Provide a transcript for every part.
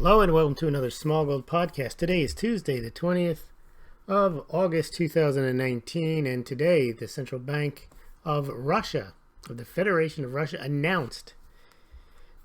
Hello and welcome to another Smaulgld podcast. Today is Tuesday, the 20th of August 2019, and today the Central Bank of Russia, of the Federation of Russia, announced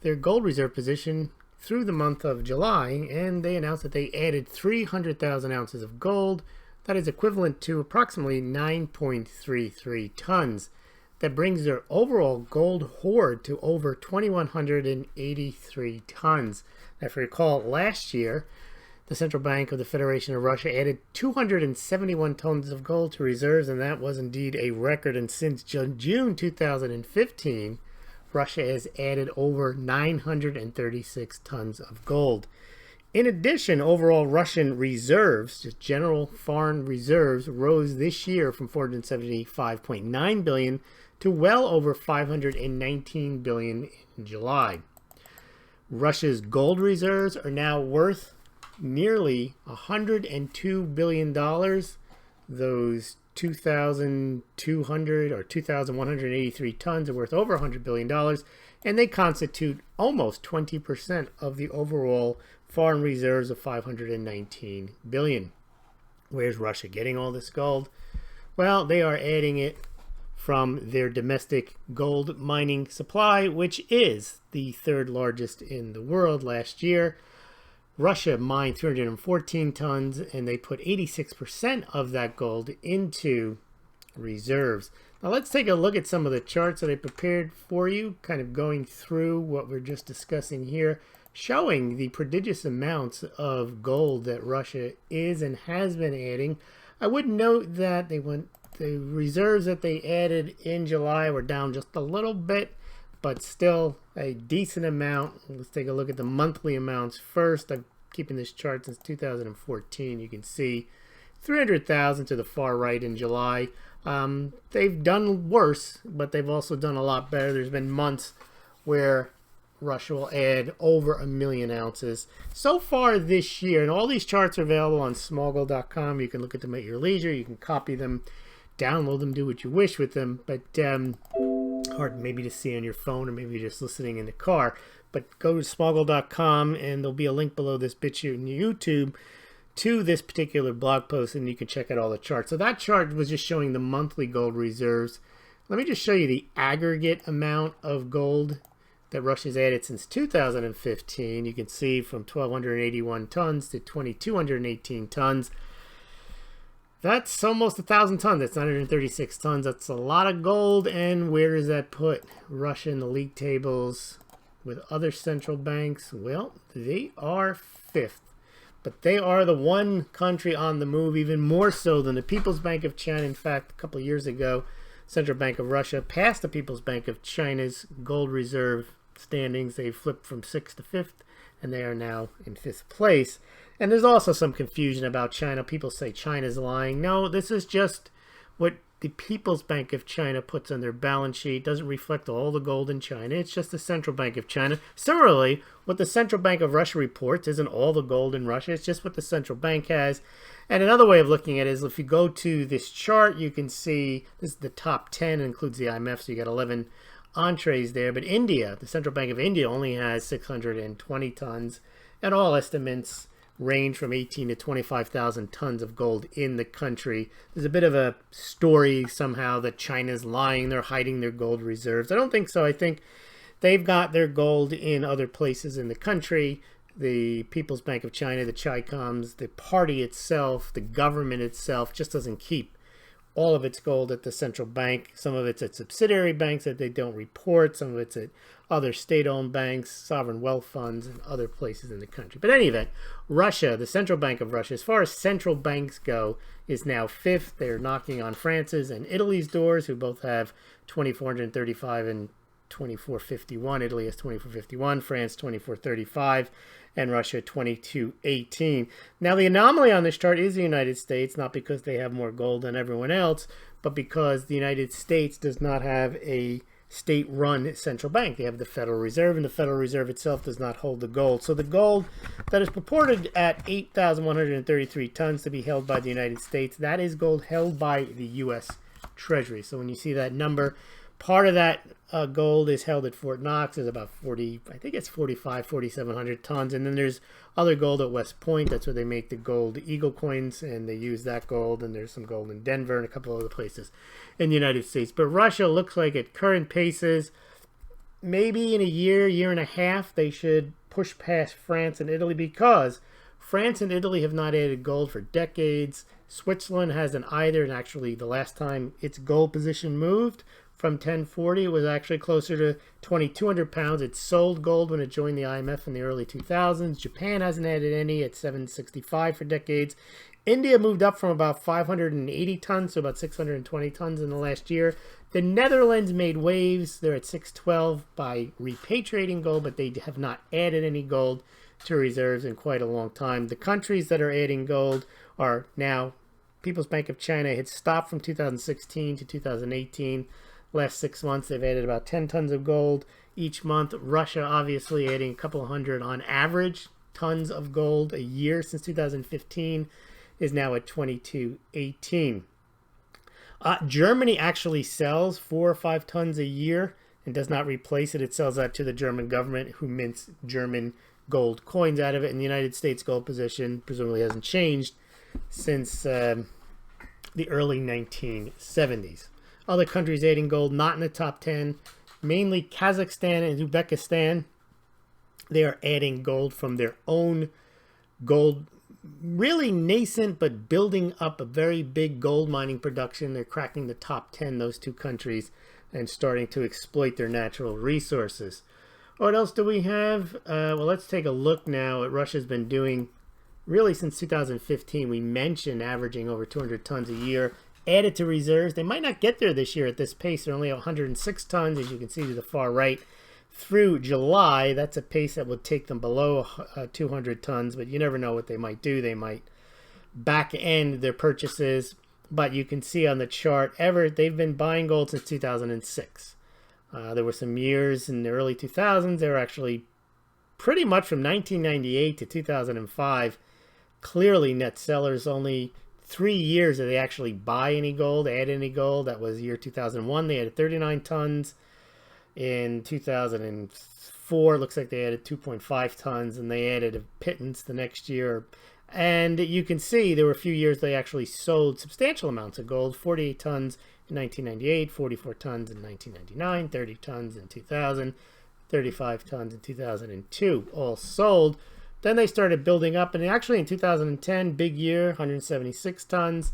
their gold reserve position through the month of July, and they announced that they added 300,000 ounces of gold. That is equivalent to approximately 9.33 tons. That brings their overall gold hoard to over 2,183 tons. Now, if you recall, last year, the Central Bank of the Federation of Russia added 271 tons of gold to reserves, and that was indeed a record. And since June 2015, Russia has added over 936 tons of gold. In addition, overall Russian reserves, just general foreign reserves, rose this year from 475.9 billion to well over 519 billion in July. Russia's gold reserves are now worth nearly $102 billion. Those 2,200 or 2,183 tons are worth over $100 billion, and they constitute almost 20% of the overall foreign reserves of 519 billion. Where's Russia getting all this gold? Well, they are adding it from their domestic gold mining supply, which is the third largest in the world. Last year, Russia mined 314 tons, and they put 86% of that gold into reserves. Now let's take a look at some of the charts that I prepared for you, kind of going through what we're just discussing here, showing the prodigious amounts of gold that Russia is and has been adding. I would note that the reserves that they added in July were down just a little bit, but still a decent amount. Let's take a look at the monthly amounts first. I'm keeping this chart since 2014. You can see 300,000 to the far right in July. They've done worse, but they've also done a lot better. There's been months where Russia will add over 1 million ounces so far this year, and all these charts are available on Smaulgld.com. You can look at them at your leisure. You can copy them, download them, do what you wish with them, but hard maybe to see on your phone or maybe just listening in the car. But go to Smaulgld.com, and there'll be a link below this BitChute and YouTube to this particular blog post, and you can check out all the charts. So that chart was just showing the monthly gold reserves. Let me just show you the aggregate amount of gold that Russia's added since 2015. You can see from 1,281 tons to 2,218 tons. That's almost 1,000 tons. That's 936 tons. That's a lot of gold. And where does that put Russia in the league tables with other central banks? Well, they are fifth. But they are the one country on the move, even more so than the People's Bank of China. In fact, a couple of years ago, Central Bank of Russia passed the People's Bank of China's gold reserve standings. They flipped from 6th to 5th, and they are now in 5th place. And there's also some confusion about China. People say China's lying. No, this is just what the People's Bank of China puts on their balance sheet. It doesn't reflect all the gold in China. It's just the Central Bank of China. Similarly, what the Central Bank of Russia reports isn't all the gold in Russia. It's just what the central bank has. And another way of looking at it is if you go to this chart, you can see this is the top 10. It includes the IMF, so you got 11 entrees there. But India, the Central Bank of India, only has 620 tons, and all estimates range from 18 to 25,000 tons of gold in the country. There's a bit of a story somehow that China's lying, they're hiding their gold reserves. I don't think so. I think they've got their gold in other places in the country. The People's Bank of China, the Chicoms, the party itself, the government itself just doesn't keep all of its gold at the central bank. Some of it's at subsidiary banks that they don't report. Some of it's at other state-owned banks, sovereign wealth funds, and other places in the country. But in any event, Russia, the Central Bank of Russia, as far as central banks go, is now 5th. They're knocking on France's and Italy's doors, who both have 2,435 and 2,451. Italy has 2,451, France 2,435, and Russia 2,218. Now, the anomaly on this chart is the United States, not because they have more gold than everyone else, but because the United States does not have a state-run central bank. They have the Federal Reserve, and the Federal Reserve itself does not hold the gold. So the gold that is purported at 8,133 tons to be held by the United States, that is gold held by the U.S. Treasury. So when you see that number, Part of that gold is held at Fort Knox. Is about 40, I think it's 4,700 tons. And then there's other gold at West Point. That's where they make the gold eagle coins, and they use that gold. And there's some gold in Denver and a couple other places in the United States. But Russia looks like at current paces, maybe in a year and a half, they should push past France and Italy, because France and Italy have not added gold for decades. Switzerland hasn't either, and actually the last time its gold position moved from 1040, it was actually closer to 2,200 pounds. It sold gold when it joined the IMF in the early 2000s. Japan hasn't added any at 765 for decades. India moved up from about 580 tons to about 620 tons in the last year. The Netherlands made waves. They're at 612 by repatriating gold, but they have not added any gold to reserves in quite a long time. The countries that are adding gold are now People's Bank of China had stopped from 2016 to 2018. Last 6 months, they've added about 10 tons of gold each month. Russia, obviously, adding a couple of hundred on average tons of gold a year since 2015, is now at 2218. Germany actually sells 4 or 5 tons a year and does not replace it. It sells that to the German government, who mints German gold coins out of it. And the United States gold position presumably hasn't changed since the early 1970s. Other countries adding gold not in the top 10, mainly Kazakhstan and Uzbekistan. They are adding gold from their own gold, really nascent, but building up a very big gold mining production. They're cracking the top 10, those two countries, and starting to exploit their natural resources. What else do we have? Well, let's take a look now at Russia's been doing really since 2015. We mentioned averaging over 200 tons a year added to reserves. They might not get there this year at this pace. They're only 106 tons, as you can see to the far right. Through July, that's a pace that would take them below 200 tons, but you never know what they might do. They might back end their purchases, but you can see on the chart, they've been buying gold since 2006. There were some years in the early 2000s. They were actually pretty much from 1998 to 2005, clearly net sellers. Only 3 years that they actually buy any gold, add any gold. That was year 2001. They had 39 tons. In 2004, it looks like they added 2.5 tons, and they added a pittance the next year. And you can see there were a few years they actually sold substantial amounts of gold, 48 tons in 1998, 44 tons in 1999, 30 tons in 2000, 35 tons in 2002, all sold. Then they started building up, and actually in 2010, big year, 176 tons.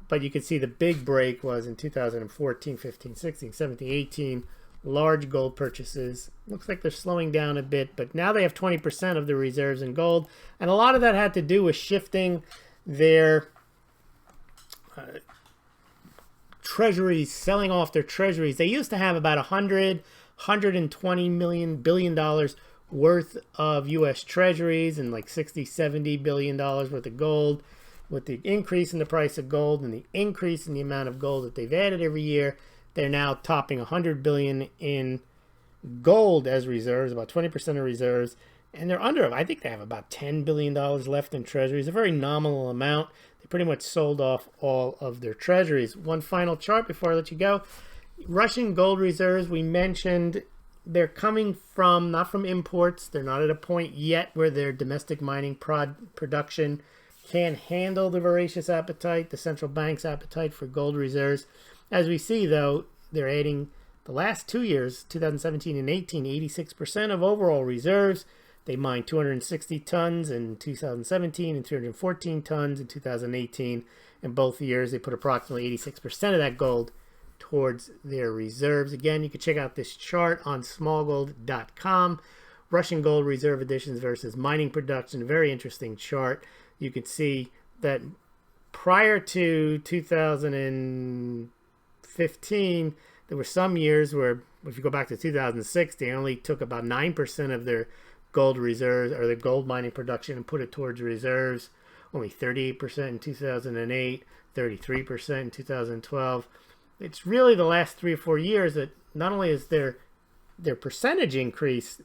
But you can see the big break was in 2014, 15, 16, 17, 18, large gold purchases. Looks like they're slowing down a bit, but now they have 20% of the reserves in gold. And a lot of that had to do with shifting their treasuries, selling off their treasuries. They used to have about $120 billion worth of U.S. treasuries and like $60-70 billion worth of gold. With the increase in the price of gold and the increase in the amount of gold that they've added every year, they're now topping $100 billion in gold as reserves, about 20% of reserves. And they're under, I think they have about $10 billion left in treasuries, a very nominal amount. They pretty much sold off all of their treasuries. One final chart before I let you go. Russian gold reserves, we mentioned, they're coming from, not from imports. They're not at a point yet where their domestic mining production can handle the voracious appetite, the central bank's appetite for gold reserves. As we see, though, they're adding the last 2 years, 2017 and 18, 86% of overall reserves. They mined 260 tons in 2017 and 314 tons in 2018. In both years, they put approximately 86% of that gold towards their reserves. Again, you can check out this chart on Smaulgld.com. Russian gold reserve additions versus mining production. Very interesting chart. You can see that prior to 2015, there were some years where, if you go back to 2006, they only took about 9% of their gold reserves or their gold mining production and put it towards reserves. Only 38% in 2008, 33% in 2012. It's really the last 3 or 4 years that not only is their percentage increase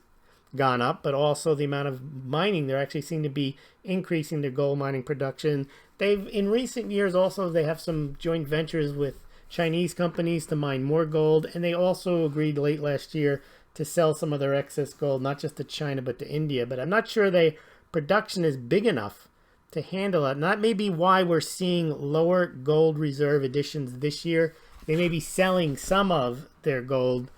gone up, but also the amount of mining. They actually seem to be increasing their gold mining production. They've, in recent years also, they have some joint ventures with Chinese companies to mine more gold, and they also agreed late last year to sell some of their excess gold, not just to China, but to India. But I'm not sure production is big enough to handle it. And that may be why we're seeing lower gold reserve additions this year. They may be selling some of their gold.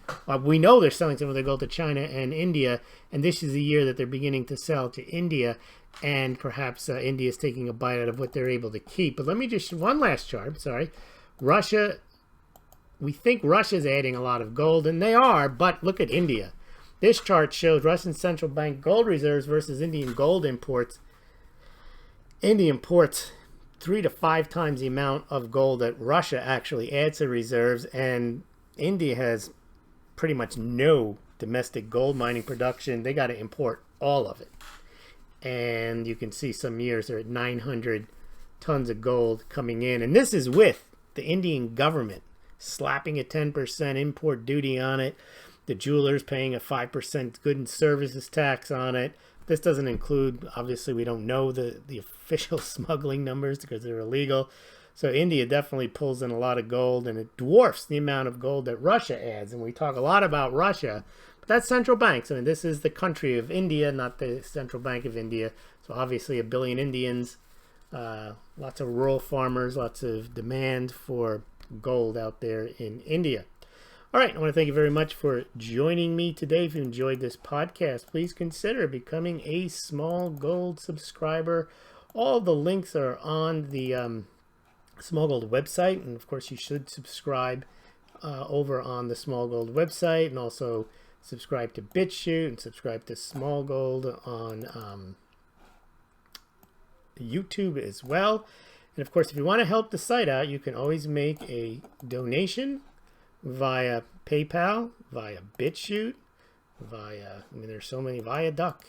We know they're selling some of their gold to China and India, and this is the year that they're beginning to sell to India, and perhaps India is taking a bite out of what they're able to keep. But let me just, one last chart, sorry. Russia, we think Russia's adding a lot of gold, and they are, but look at India. This chart shows Russian central bank gold reserves versus Indian gold imports. India imports 3 to 5 times the amount of gold that Russia actually adds to reserves, and India has pretty much no domestic gold mining production. They got to import all of it. And you can see some years they're at 900 tons of gold coming in. And this is with the Indian government slapping a 10% import duty on it. The jewelers paying a 5% goods and services tax on it. This doesn't include, obviously, we don't know the official smuggling numbers because they're illegal. So India definitely pulls in a lot of gold, and it dwarfs the amount of gold that Russia adds. And we talk a lot about Russia, but that's central banks. I mean, this is the country of India, not the central bank of India. So obviously 1 billion Indians, lots of rural farmers, lots of demand for gold out there in India. All right, I want to thank you very much for joining me today. If you enjoyed this podcast, please consider becoming a Smaulgld subscriber. All the links are on the Smaulgld website, and of course you should subscribe over on the Smaulgld website, and also subscribe to BitChute and subscribe to Smaulgld on YouTube as well. And of course, if you want to help the site out, you can always make a donation via PayPal, via BitChute, via, I mean, there's so many, via Duck.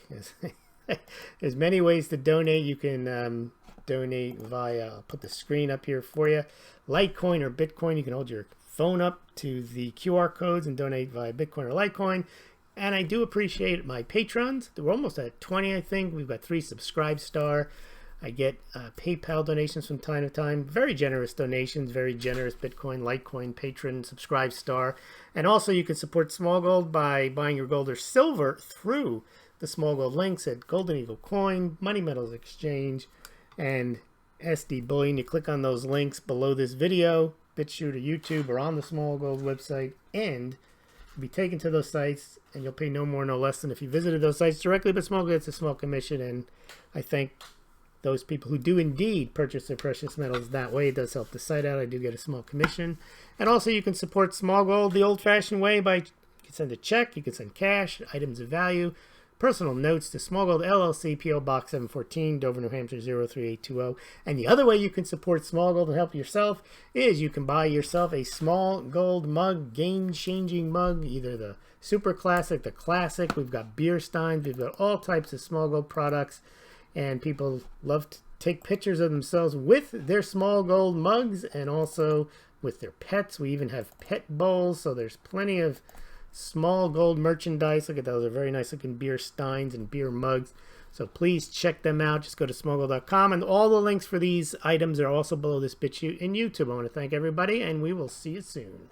There's many ways to donate. You can donate via, I'll put the screen up here for you, Litecoin or Bitcoin. You can hold your phone up to the QR codes and donate via Bitcoin or Litecoin. And I do appreciate my patrons. We're almost at 20, I think. We've got 3 Subscribe Star. I get PayPal donations from time to time. Very generous donations, very generous Bitcoin, Litecoin, patron, Subscribe Star. And also you can support Smaulgld by buying your gold or silver through the Smaulgld links at Golden Eagle Coin, Money Metals Exchange, and SD Bullion. You click on those links below this video, BitChute or YouTube, or on the Smaulgld website, and you'll be taken to those sites, and you'll pay no more, no less than if you visited those sites directly. But Smaulgld gets a small commission, and I thank those people who do indeed purchase their precious metals that way. It does help the site out. I do get a small commission. And also you can support Smaulgld the old-fashioned way by, you can send a check, you can send cash, items of value, personal notes to Smaulgld LLC, P.O. Box 714, Dover, New Hampshire 03820. And the other way you can support Smaulgld and help yourself is you can buy yourself a Smaulgld mug, game-changing mug, either the Super Classic, the Classic. We've got beer steins. We've got all types of Smaulgld products. And people love to take pictures of themselves with their Smaulgld mugs and also with their pets. We even have pet bowls, so there's plenty of Smaulgld merchandise. Look at those, they're very nice looking beer steins and beer mugs. So please check them out. Just go to smaulgld.com, and all the links for these items are also below this BitChute and YouTube. I want to thank everybody, and we will see you soon.